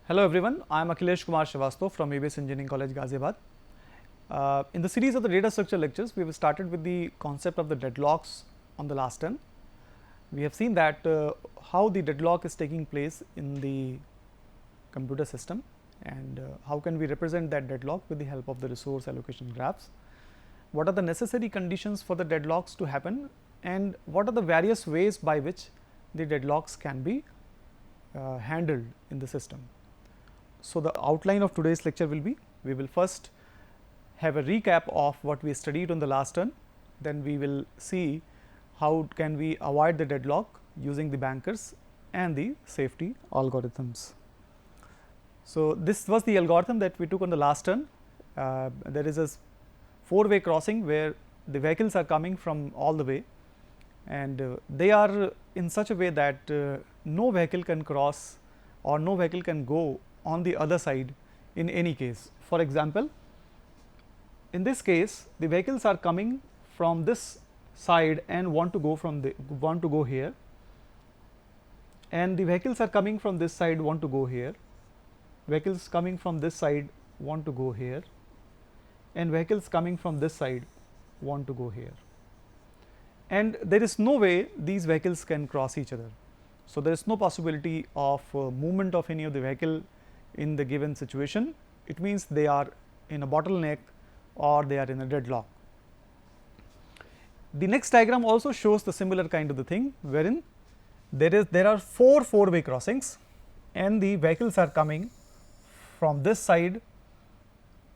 Hello everyone, I am Akhilesh Kumar Srivastava from ABS Engineering College, Ghaziabad. In the series of the data structure lectures, we have started with the concept of the deadlocks on the last turn. We have seen that how the deadlock is taking place in the computer system and how can we represent that deadlock with the help of the resource allocation graphs. What are the necessary conditions for the deadlocks to happen and what are the various ways by which the deadlocks can be handled in the system. So, the outline of today's lecture will be, we will first have a recap of what we studied on the last turn, then we will see how can we avoid the deadlock using the bankers and the safety algorithms. So, this was the algorithm that we took on the last turn. There is a four-way crossing where the vehicles are coming from all the way and they are in such a way that no vehicle can cross or no vehicle can go on the other side in any case. For example, in this case the vehicles are coming from this side and want to go here, and the vehicles are coming from this side want to go here, vehicles coming from this side want to go here, and vehicles coming from this side want to go here, and there is no way these vehicles can cross each other. So, there is no possibility of movement of any of the vehicle in the given situation. It means they are in a bottleneck or they are in a deadlock. The next diagram also shows the similar kind of the thing, wherein there are four-way crossings and the vehicles are coming from this side,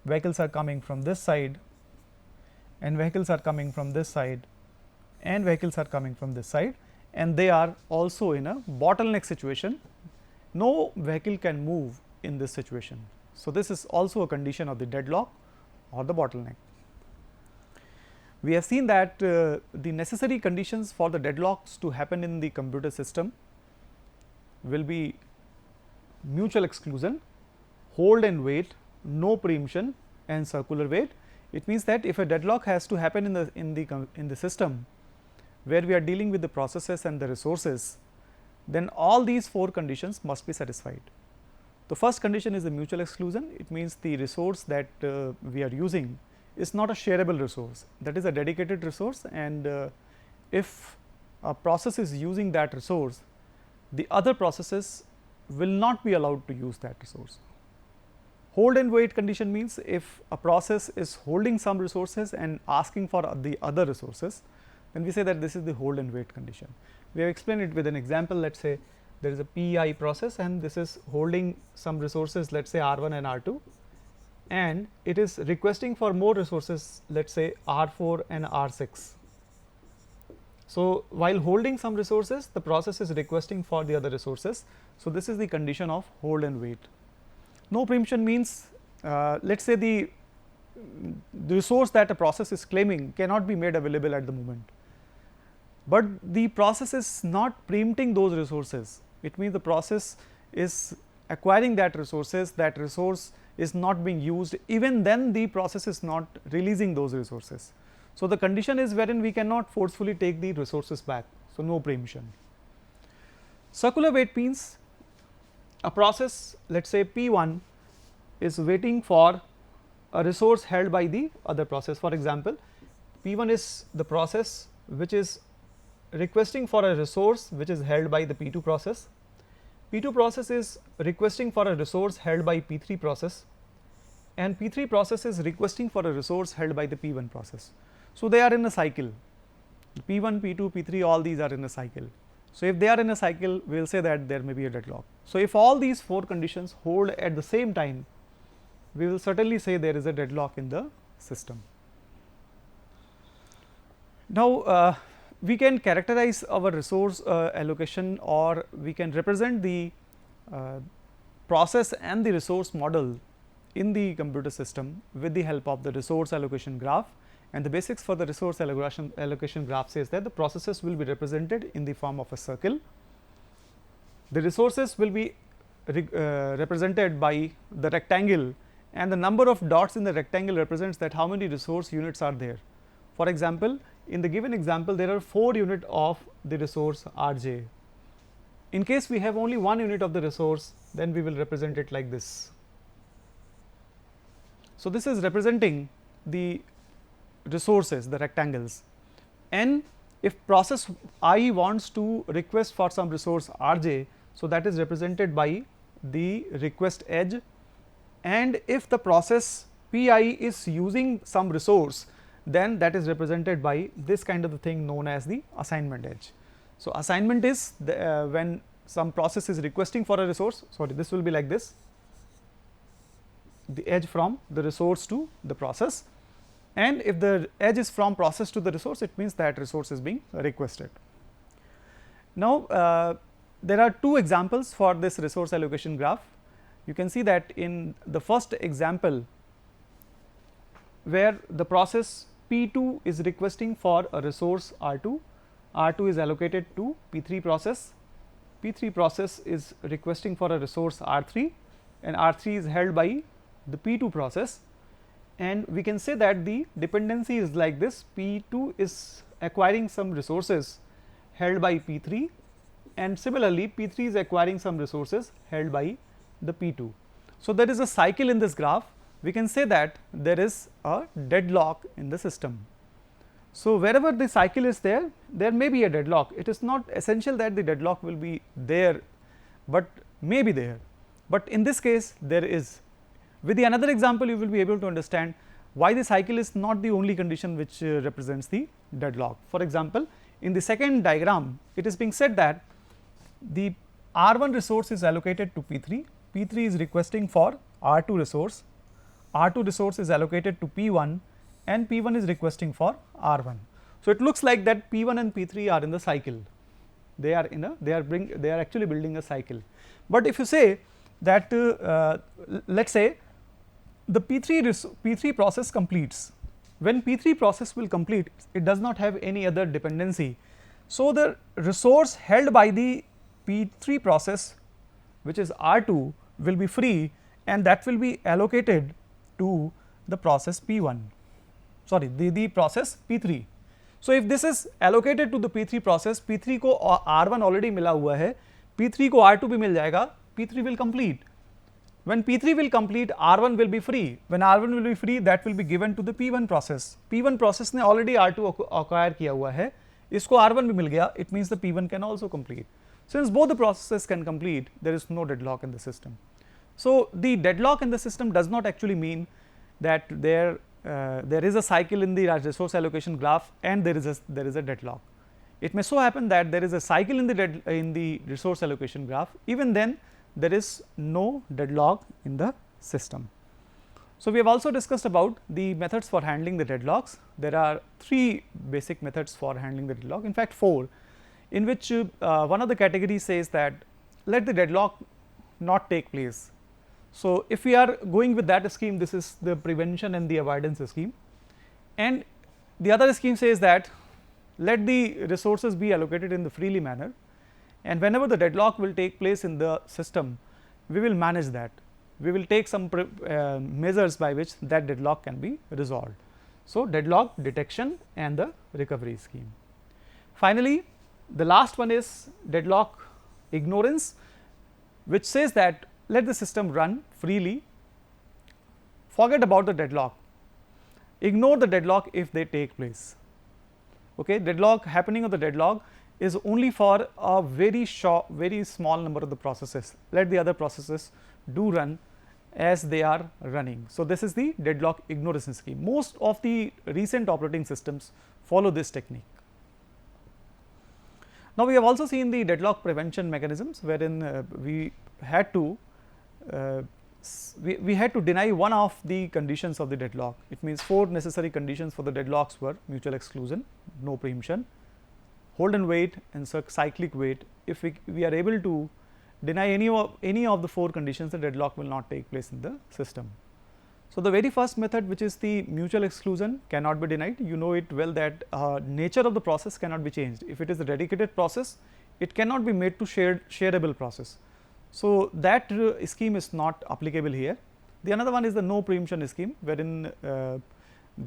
vehicles are coming from this side, and vehicles are coming from this side, and vehicles are coming from this side, and they are also in a bottleneck situation. No vehicle can move in this situation. So, this is also a condition of the deadlock or the bottleneck. We have seen that the necessary conditions for the deadlocks to happen in the computer system will be mutual exclusion, hold and wait, no preemption, and circular wait. It means that if a deadlock has to happen in the system where we are dealing with the processes and the resources, then all these four conditions must be satisfied. The first condition is the mutual exclusion. It means the resource that we are using is not a shareable resource, that is a dedicated resource, and if a process is using that resource, the other processes will not be allowed to use that resource. Hold and wait condition means if a process is holding some resources and asking for the other resources, then we say that this is the hold and wait condition. We have explained it with an example. Let us say there is a PI process and this is holding some resources, let us say R1 and R2, and it is requesting for more resources, let us say R4 and R6. So, while holding some resources, the process is requesting for the other resources. So, this is the condition of hold and wait. No preemption means let us say the resource that a process is claiming cannot be made available at the moment, but the process is not preempting those resources. It means the process is acquiring that resource is not being used, even then the process is not releasing those resources. So, the condition is wherein we cannot forcefully take the resources back. So, no preemption. Circular wait means a process, let us say P1 is waiting for a resource held by the other process. For example, P1 is the process which is requesting for a resource which is held by the P2 process. P2 process is requesting for a resource held by P3 process, and P3 process is requesting for a resource held by the P1 process. So, they are in a cycle, P1, P2, P3, all these are in a cycle. So, if they are in a cycle, we will say that there may be a deadlock. So, if all these four conditions hold at the same time, we will certainly say there is a deadlock in the system. Now, we can characterize our resource allocation, or we can represent the process and the resource model in the computer system with the help of the resource allocation graph. And the basics for the resource allocation graph says that the processes will be represented in the form of a circle. The resources will be represented by the rectangle, and the number of dots in the rectangle represents that how many resource units are there. For example, in the given example there are 4 units of the resource Rj, In case we have only one unit of the resource, then we will represent it like this. So, this is representing the resources, the rectangles, and if process I wants to request for some resource r j, so that is represented by the request edge, and if the process P I is using some resource, then that is represented by this kind of the thing known as the assignment edge. So, assignment is the, when some process is requesting for a resource, sorry, this will be like this, the edge from the resource to the process, and if the edge is from process to the resource, it means that resource is being requested. Now, there are two examples for this resource allocation graph. You can see that in the first example, where the process P2 is requesting for a resource R2, R2 is allocated to P3 process, P3 process is requesting for a resource R3, and R3 is held by the P2 process, and we can say that the dependency is like this: P2 is acquiring some resources held by P3, and similarly P3 is acquiring some resources held by the P2. So, there is a cycle in this graph. We can say that there is a deadlock in the system. So, wherever the cycle is there, there may be a deadlock. It is not essential that the deadlock will be there, but may be there, but in this case there is. With the another example, you will be able to understand why the cycle is not the only condition which represents the deadlock. For example, in the second diagram, it is being said that the R1 resource is allocated to P3, P3 is requesting for R2 resource, R2 resource is allocated to P1, and P1 is requesting for R1. So, it looks like that P1 and P3 are in the cycle, they are in a they are actually building a cycle. But if you say that let us say the P3 process completes, when P3 process will complete, it does not have any other dependency. So, the resource held by the P3 process, which is R2, will be free, and that will be allocated to the process P1, sorry, the process P3. So, if this is allocated to the P3 process, P3 को R1 already मिला हुआ है, P3 को R2 भी मिल जाएगा, P3 will complete. When P3 will complete, R1 will be free. When R1 will be free, that will be given to the P1 process. P1 process ने already R2 acquire किया हुआ है, इसको R1 भी मिल गया, it means the P1 can also complete. Since both the processes can complete, there is no deadlock in the system. So, the deadlock in the system does not actually mean that there is a cycle in the resource allocation graph and there is a deadlock. It may so happen that there is a cycle in the resource allocation graph, even then there is no deadlock in the system. So, we have also discussed about the methods for handling the deadlocks. There are 3 basic methods for handling the deadlock, in fact 4, in which one of the categories says that let the deadlock not take place. So, if we are going with that scheme, this is the prevention and the avoidance scheme, and the other scheme says that let the resources be allocated in the freely manner, and whenever the deadlock will take place in the system, we will manage that, we will take some measures by which that deadlock can be resolved. So, deadlock detection and the recovery scheme. Finally, the last one is deadlock ignorance, which says that let the system run freely, forget about the deadlock, ignore the deadlock if they take place. Okay, deadlock, happening of the deadlock is only for a very small number of the processes, let the other processes do run as they are running. So, this is the deadlock ignorance scheme. Most of the recent operating systems follow this technique. Now, we have also seen the deadlock prevention mechanisms, wherein we had to deny one of the conditions of the deadlock. It means 4 necessary conditions for the deadlocks were mutual exclusion, no preemption, hold and wait, and cyclic wait. If we are able to deny any of the 4 conditions, the deadlock will not take place in the system. So, the very first method, which is the mutual exclusion, cannot be denied. You know it well that nature of the process cannot be changed. If it is a dedicated process, it cannot be made to shareable process. So, that scheme is not applicable here. The another one is the no preemption scheme, wherein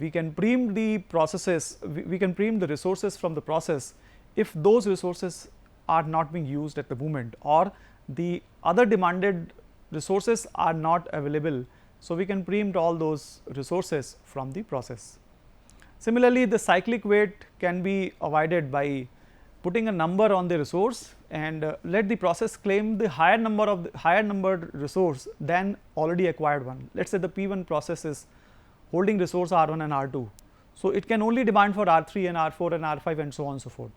we can preempt the processes, we can preempt the resources from the process if those resources are not being used at the moment, or the other demanded resources are not available. So, we can preempt all those resources from the process. Similarly, the cyclic wait can be avoided by putting a number on the resource and let the process claim the higher numbered resource than already acquired one. Let us say the P1 process is holding resource R1 and R2. So, it can only demand for R3 and R4 and R5 and so on and so forth.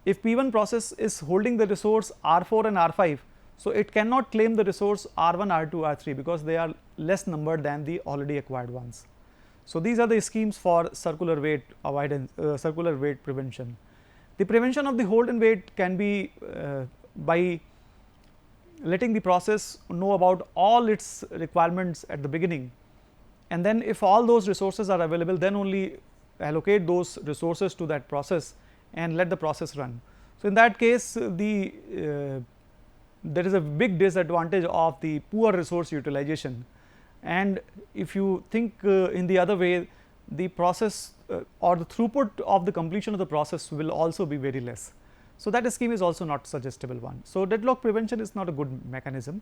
If P1 process is holding the resource R4 and R5, so it cannot claim the resource R1, R2, R3 because they are less numbered than the already acquired ones. So, these are the schemes for circular wait avoidance, circular wait prevention. The prevention of the hold and wait can be by letting the process know about all its requirements at the beginning, and then if all those resources are available, then only allocate those resources to that process and let the process run. So, in that case there is a big disadvantage of the poor resource utilization, and if you think in the other way, the process or the throughput of the completion of the process will also be very less. So, that scheme is also not suggestible one. So, deadlock prevention is not a good mechanism,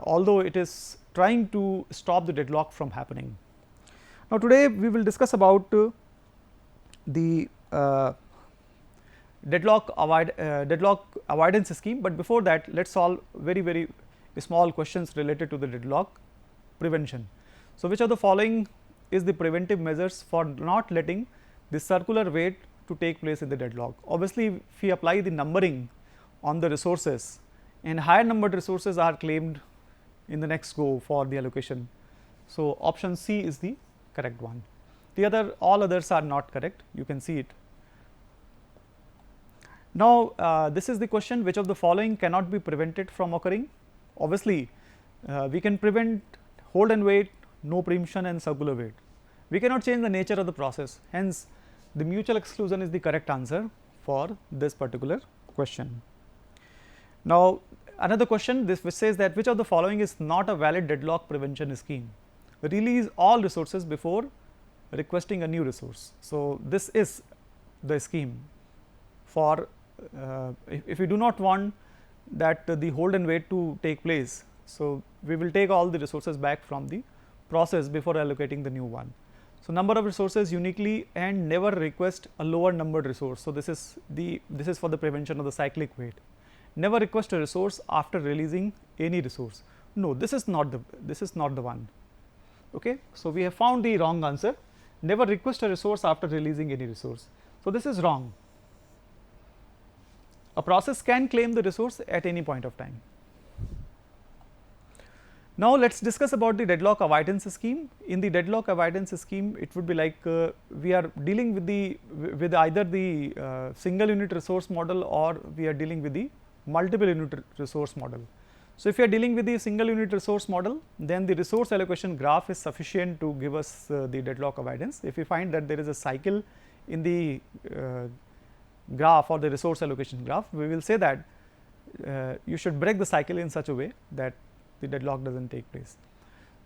although it is trying to stop the deadlock from happening. Now, today we will discuss about the deadlock avoidance scheme, but before that let us solve very small questions related to the deadlock prevention. So, which of the following is the preventive measures for not letting the circular wait to take place in the deadlock? Obviously, if we apply the numbering on the resources and higher numbered resources are claimed in the next go for the allocation. So, option C is the correct one. The all others are not correct, you can see it. Now, this is the question, which of the following cannot be prevented from occurring? Obviously, we can prevent hold and wait, no preemption and circular wait. We cannot change the nature of the process, hence the mutual exclusion is the correct answer for this particular question. Now, another question which says that which of the following is not a valid deadlock prevention scheme? Release all resources before requesting a new resource. So, this is the scheme for if we do not want that the hold and wait to take place. So, we will take all the resources back from the process before allocating the new one. So, number of resources uniquely and never request a lower numbered resource. So, this is for the prevention of the cyclic wait. Never request a resource after releasing any resource. No, this is not the one. Okay. So, we have found the wrong answer. Never request a resource after releasing any resource. So, this is wrong. A process can claim the resource at any point of time. Now, let us discuss about the deadlock avoidance scheme. In the deadlock avoidance scheme, it would be like we are dealing with either the single unit resource model, or we are dealing with the multiple unit resource model. So, if you are dealing with the single unit resource model, then the resource allocation graph is sufficient to give us the deadlock avoidance. If we find that there is a cycle in the graph or the resource allocation graph, we will say that you should break the cycle in such a way that the deadlock does not take place.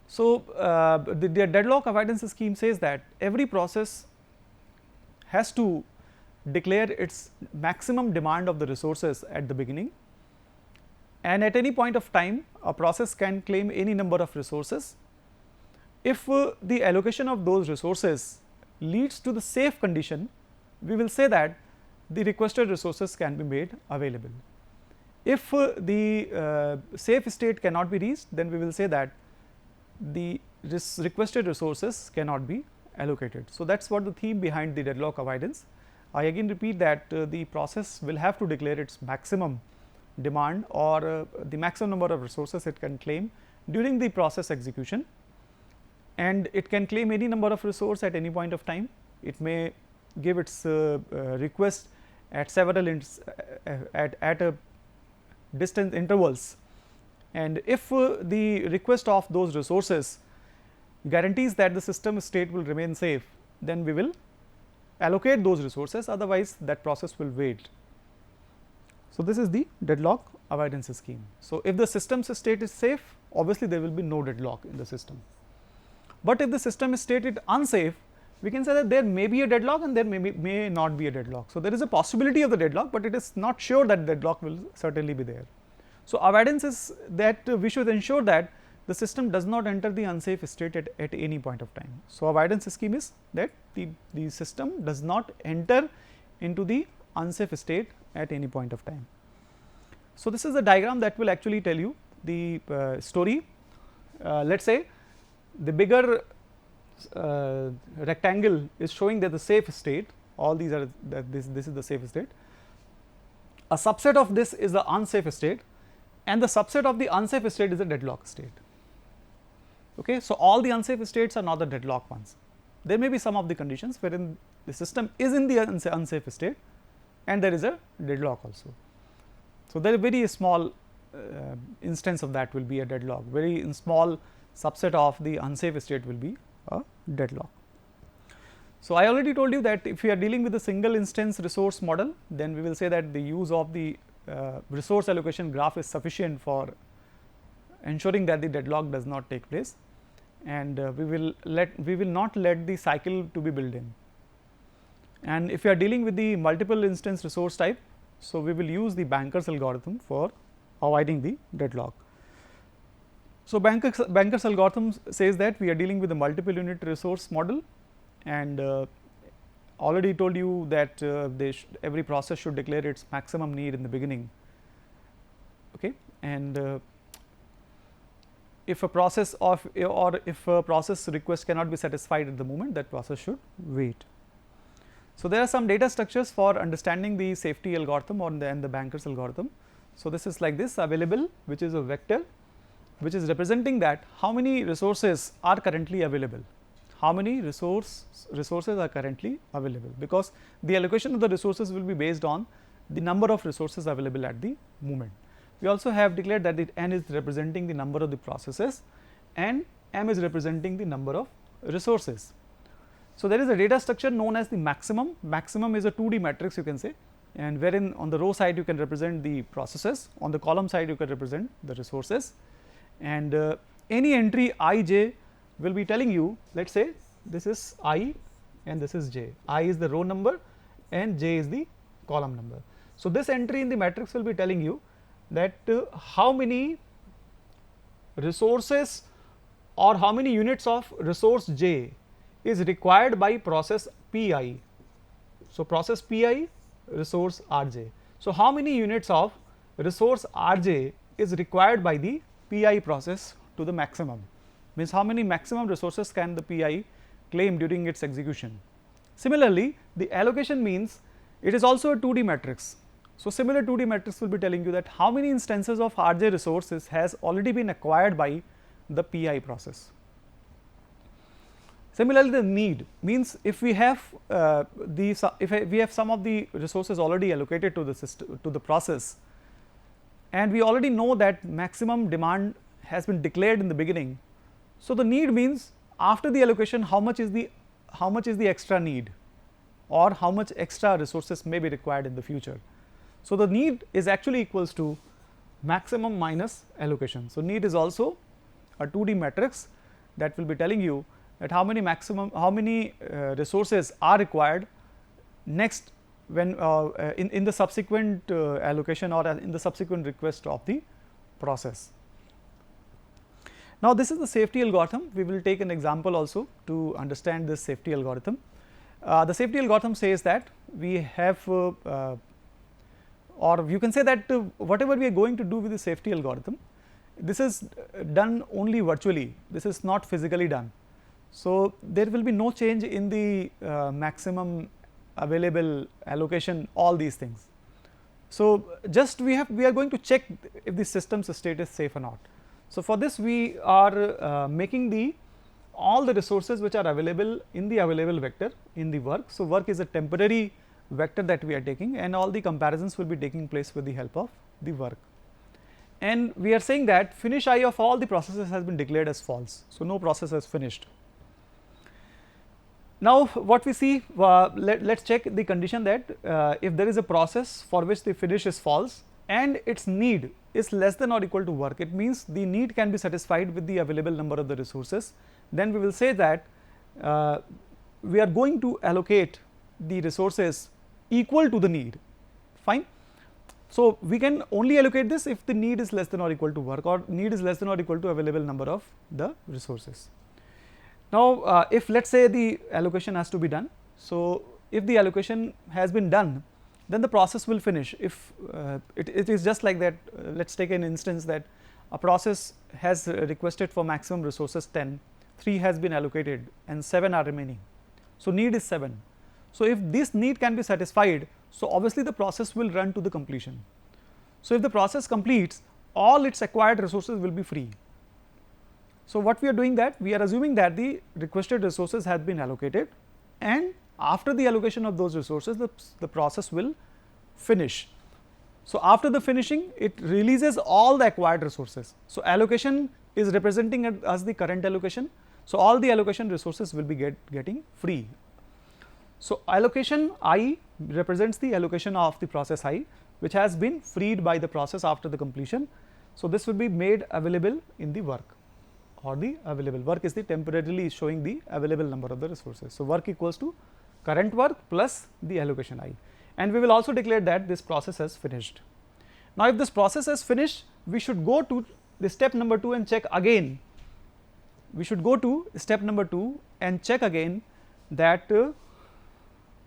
So, the deadlock avoidance scheme says that every process has to declare its maximum demand of the resources at the beginning, and at any point of time a process can claim any number of resources. If the allocation of those resources leads to the safe condition, we will say that the requested resources can be made available. If the safe state cannot be reached, then we will say that the requested resources cannot be allocated. So, that is what the theme behind the deadlock avoidance. I again repeat that the process will have to declare its maximum demand or the maximum number of resources it can claim during the process execution, and it can claim any number of resource at any point of time. It may give its request at several at a distant intervals, and if the request of those resources guarantees that the system state will remain safe, then we will allocate those resources, otherwise that process will wait. So, this is the deadlock avoidance scheme. So, if the system's state is safe, obviously there will be no deadlock in the system, but if the system is stated unsafe, we can say that there may be a deadlock and there may not be a deadlock. So, there is a possibility of the deadlock, but it is not sure that deadlock will certainly be there. So, avoidance is that we should ensure that the system does not enter the unsafe state at any point of time. So, avoidance scheme is that the system does not enter into the unsafe state at any point of time. So, this is the diagram that will actually tell you the story. Let us say the bigger rectangle is showing that the safe state, all these are that this is the safe state. A subset of this is the unsafe state, and the subset of the unsafe state is the deadlock state. Okay. So, all the unsafe states are not the deadlock ones. There may be some of the conditions wherein the system is in the unsafe state and there is a deadlock also. So, there is a very small instance of that will be a deadlock, very small subset of the unsafe state will be a deadlock. So, I already told you that if we are dealing with a single instance resource model, then we will say that the use of the resource allocation graph is sufficient for ensuring that the deadlock does not take place, and we will not let the cycle to be built in. And if we are dealing with the multiple instance resource type, so we will use the Banker's algorithm for avoiding the deadlock. So, Banker's algorithm says that we are dealing with a multiple unit resource model, and already told you that every process should declare its maximum need in the beginning. Okay. And if a process request cannot be satisfied at the moment, that process should wait. So, there are some data structures for understanding the safety algorithm and the Banker's algorithm. So, this is like this: available, which is a vector which is representing that how many resources are currently available, how many resources are currently available, because the allocation of the resources will be based on the number of resources available at the moment. We also have declared that the n is representing the number of the processes and m is representing the number of resources. So, there is a data structure known as the maximum. Maximum is a 2D matrix, you can say, and wherein on the row side you can represent the processes, on the column side you can represent the resources, and any entry I j will be telling you, let us say this is I and this is j. I is the row number and j is the column number. So, this entry in the matrix will be telling you that how many resources or how many units of resource j is required by process P I. So, process P I, resource R j. So, how many units of resource R j is required by the P I process to the maximum, means how many maximum resources can the P I claim during its execution. Similarly, the allocation means it is also a 2D matrix. So, similar 2D matrix will be telling you that how many instances of R j resources has already been acquired by the P I process. Similarly, the need means if we have we have some of the resources already allocated to the system, to the process, and we already know that maximum demand has been declared in the beginning. So, the need means after the allocation how much is the extra need, or how much extra resources may be required in the future. So, the need is actually equals to maximum minus allocation. So, need is also a 2D matrix that will be telling you that how many resources are required next when in the subsequent allocation or in the subsequent request of the process. Now, this is the safety algorithm. We will take an example also to understand this safety algorithm. The safety algorithm says that we have or you can say that whatever we are going to do with the safety algorithm, this is done only virtually, this is not physically done. So, there will be no change in the maximum available allocation, all these things. So, just we are going to check if the system's state is safe or not. So, for this we are making all the resources which are available in the available vector in the work. So, work is a temporary vector that we are taking, and all the comparisons will be taking place with the help of the work. And we are saying that finish I of all the processes has been declared as false. So, no process has finished. Now, what we see, let us check the condition that if there is a process for which the finish is false and its need is less than or equal to work, it means the need can be satisfied with the available number of the resources, then we will say that we are going to allocate the resources equal to the need, fine. So, we can only allocate this if the need is less than or equal to work, or need is less than or equal to available number of the resources. Now, if let us say the allocation has to be done. So, if the allocation has been done, then the process will finish. If it is just like that, let us take an instance that a process has requested for maximum resources 10, 3 has been allocated and 7 are remaining. So, need is 7. So, if this need can be satisfied, so obviously the process will run to the completion. So, if the process completes, all its acquired resources will be free. So, what we are doing that we are assuming that the requested resources have been allocated, and after the allocation of those resources the process will finish. So, after the finishing it releases all the acquired resources. So, allocation is representing as the current allocation. So, all the allocation resources will be getting free. So, allocation I represents the allocation of the process I, which has been freed by the process after the completion. So, this will be made available in the work, or the available work is the temporarily showing the available number of the resources. So, work equals to current work plus the allocation I, and we will also declare that this process has finished. Now, if this process has finished, we should go to the step number 2 and check again. We should go to step number 2 and check again that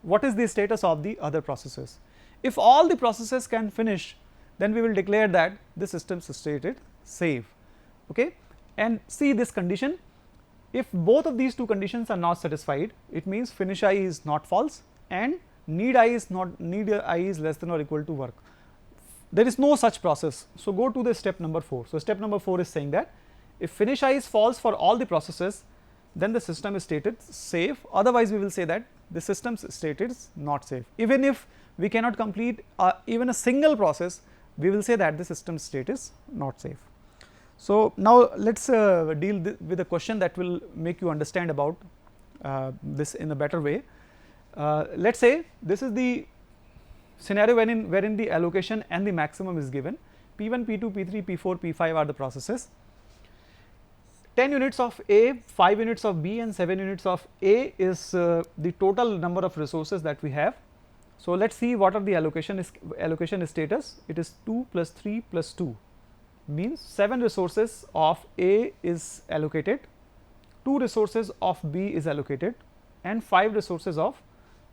what is the status of the other processes. If all the processes can finish, then we will declare that the system is stated safe. Okay? And see this condition, if both of these two conditions are not satisfied, it means finish I is not false and need I is less than or equal to work. There is no such process. So, go to the step number 4. So, step number 4 is saying that if finish I is false for all the processes, then the system is stated safe, otherwise we will say that the system's state is not safe. Even if we cannot complete even a single process, we will say that the system state is not safe. So, now let us deal with a question that will make you understand about this in a better way. Let us say this is the scenario wherein the allocation and the maximum is given. P1, P2, P3, P4, P5 are the processes. 10 units of A, 5 units of B and 7 units of A is the total number of resources that we have. So, let us see what are the allocation status. It is 2 plus 3 plus 2, means 7 resources of A is allocated, 2 resources of B is allocated and 5 resources of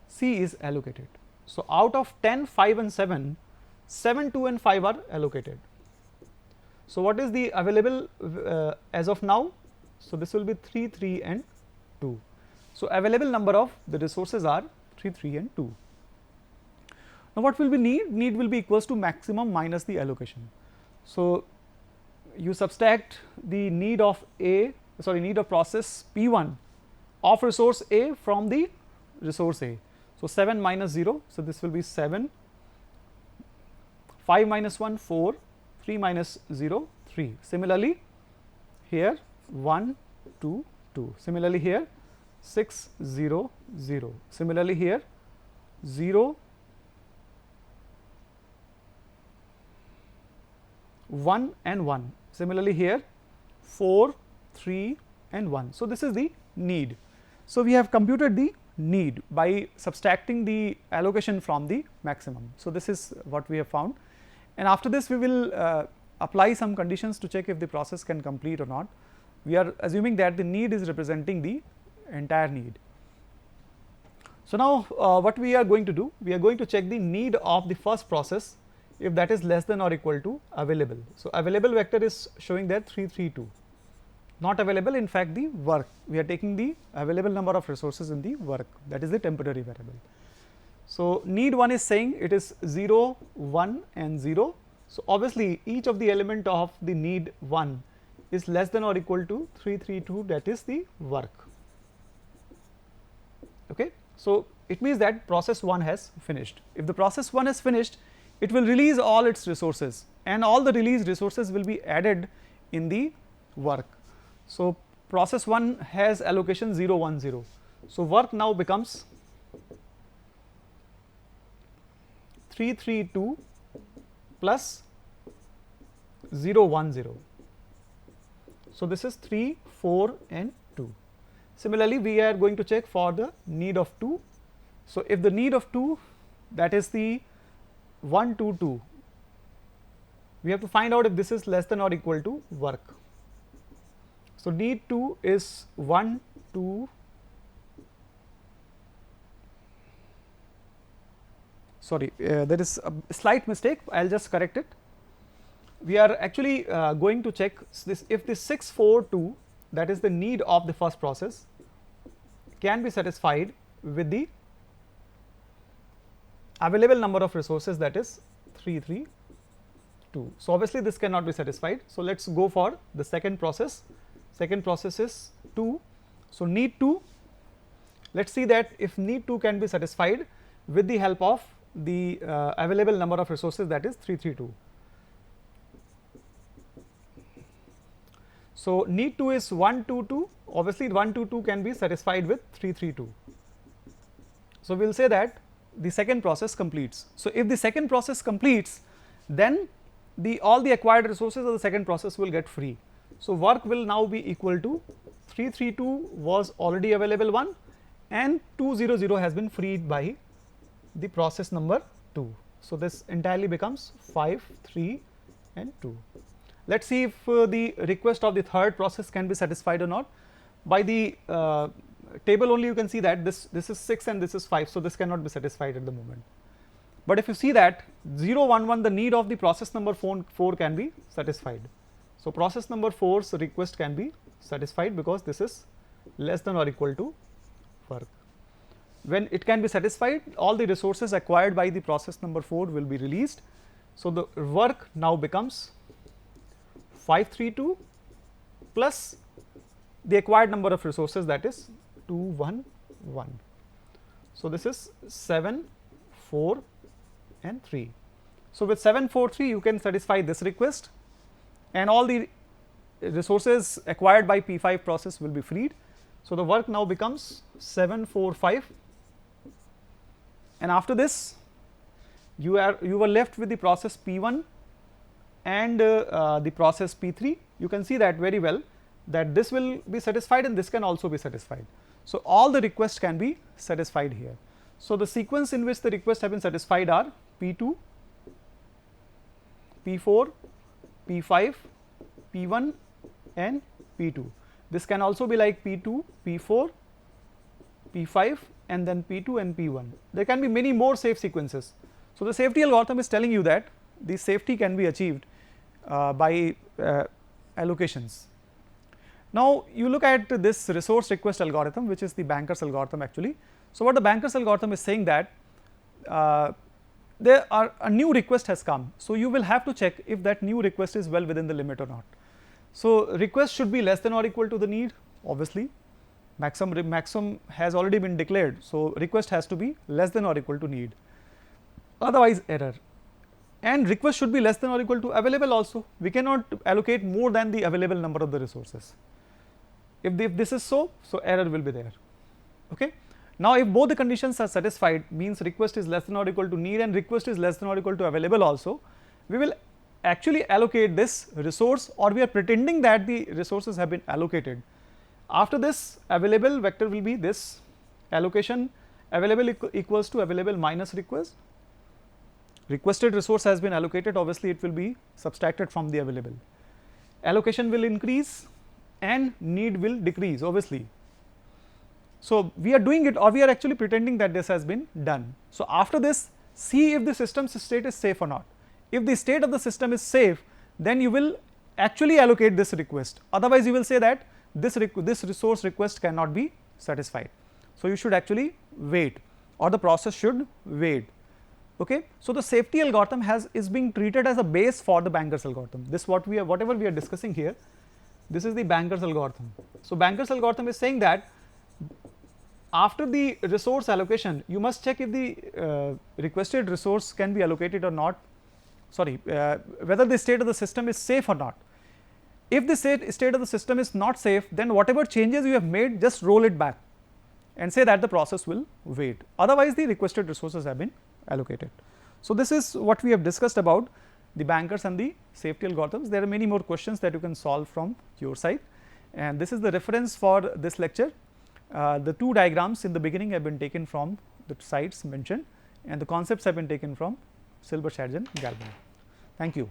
C is allocated. So, out of 10, 5 and 7, 7, 2 and 5 are allocated. So, what is the available as of now? So, this will be 3, 3 and 2. So, available number of the resources are 3, 3 and 2. Now, what will be need? Need will be equals to maximum minus the allocation. So, you subtract the need of need of process P1 of resource A from the resource A. So, 7 minus 0. So, this will be 7, 5 minus 1 4, 3 minus 0 3. Similarly, here 1 2 2. Similarly, here 6 0 0. Similarly, here 0 1 and 1. Similarly, here 4 3 and 1. So, this is the need. So, we have computed the need by subtracting the allocation from the maximum. So, this is what we have found, and after this we will apply some conditions to check if the process can complete or not. We are assuming that the need is representing the entire need. So, now what we are going to do? We are going to check the need of the first process if that is less than or equal to available. So, available vector is showing that 3 3 2, not available, in fact the work, we are taking the available number of resources in the work, that is the temporary variable. So, need 1 is saying it is 0 1 and 0. So, obviously each of the element of the need 1 is less than or equal to 3 3 2, that is the work. Okay. So, it means that process 1 has finished. If the process 1 has finished, it will release all its resources and all the released resources will be added in the work. So, process 1 has allocation 0 1 0. So, work now becomes 3 3 2 plus 0 1 0. So, this is 3 4 and 2. Similarly, we are going to check for the need of 2. So, if the need of 2, that is the 1 2 2, we have to find out if this is less than or equal to work. So, need 2 is 1 2, sorry, there is a slight mistake, I will just correct it. We are actually going to check this, if this 6 4 2, that is the need of the first process, can be satisfied with the available number of resources, that is 3 3 2. So, obviously, this cannot be satisfied. So, let us go for the second process. Second process is 2. So, need 2, let us see that if need 2 can be satisfied with the help of the available number of resources, that is 3 3 2. So, need 2 is 1 2 2, obviously 1 2 2 can be satisfied with 3 3 2. So, we will say that the second process completes. So, if the second process completes, then all the acquired resources of the second process will get free. So, work will now be equal to 3 3 2 was already available 1 and 2 0 0 has been freed by the process number 2. So, this entirely becomes 5 3 and 2. Let us see if the request of the third process can be satisfied or not. By the table only you can see that this is 6 and this is 5. So, this cannot be satisfied at the moment. But if you see that 0 1 1, the need of the process number 4 can be satisfied. So, process number 4's request can be satisfied because this is less than or equal to work. When it can be satisfied, all the resources acquired by the process number 4 will be released. So, the work now becomes 5 3 2 plus the acquired number of resources, that is 2 1 1. So, this is 7 4 and 3. So, with 7 4 3 you can satisfy this request and all the resources acquired by P5 process will be freed. So, the work now becomes 7 4 5, and after this you were left with the process P1 and the process P3. You can see that very well that this will be satisfied and this can also be satisfied. So, all the requests can be satisfied here. So, the sequence in which the requests have been satisfied are P2, P4, P5, P1 and P2. This can also be like P2, P4, P5 and then P2 and P1. There can be many more safe sequences. So, the safety algorithm is telling you that the safety can be achieved by allocations. Now, you look at this resource request algorithm, which is the banker's algorithm actually. So, what the banker's algorithm is saying that a new request has come. So, you will have to check if that new request is well within the limit or not. So, request should be less than or equal to the need, obviously maximum has already been declared. So, request has to be less than or equal to need, otherwise error, and request should be less than or equal to available also. We cannot allocate more than the available number of the resources. If this is so, error will be there. Okay. Now, if both the conditions are satisfied, means request is less than or equal to need and request is less than or equal to available also, we will actually allocate this resource, or we are pretending that the resources have been allocated. After this, available vector will be this allocation available equals to available minus request. Requested resource has been allocated, obviously it will be subtracted from the available. Allocation will increase and need will decrease, obviously. So, we are doing it, or we are actually pretending that this has been done. So, after this, see if the system's state is safe or not. If the state of the system is safe, then you will actually allocate this request, otherwise you will say that this resource request cannot be satisfied. So, you should actually wait, or the process should wait. Okay. So, the safety algorithm is being treated as a base for the banker's algorithm. This whatever we are discussing here, this is the banker's algorithm. So, banker's algorithm is saying that after the resource allocation, you must check if the requested resource can be allocated or not, whether the state of the system is safe or not. If the state of the system is not safe, then whatever changes you have made, just roll it back and say that the process will wait, otherwise the requested resources have been allocated. So, this is what we have discussed about the bankers and the safety algorithms. There are many more questions that you can solve from your side, and this is the reference for this lecture. The two diagrams in the beginning have been taken from the sites mentioned, and the concepts have been taken from Silbershadz and Galvin. Thank you.